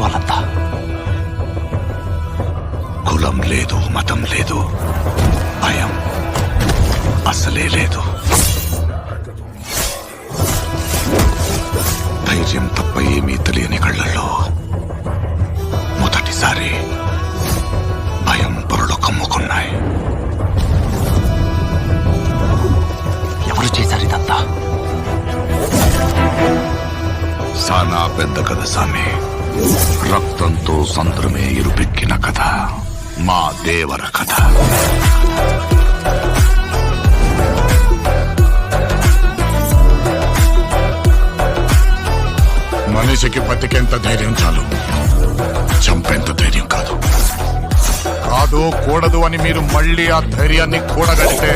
వాళ్ళంతా. కులం లేదు, మతం లేదు, భయం అసలే లేదు. ధైర్యం తప్ప ఏమీ తెలియని కళ్ళల్లో మొదటిసారి భయం పొరలు కమ్ముకున్నాయి. ఎవరు చేశారు ఇదంతా? సానా పెద్ద కథ సామి. రక్తంతో సంద్రమే ఇరుపెక్కిన కథ మా దేవర కథ. మనిషికి బతికేంత ధైర్యం చాలు, చంపేంత ధైర్యం కాదు. కాదు కూడదు అని మీరు మళ్ళీ ఆ ధైర్యాన్ని కూడగలిగితే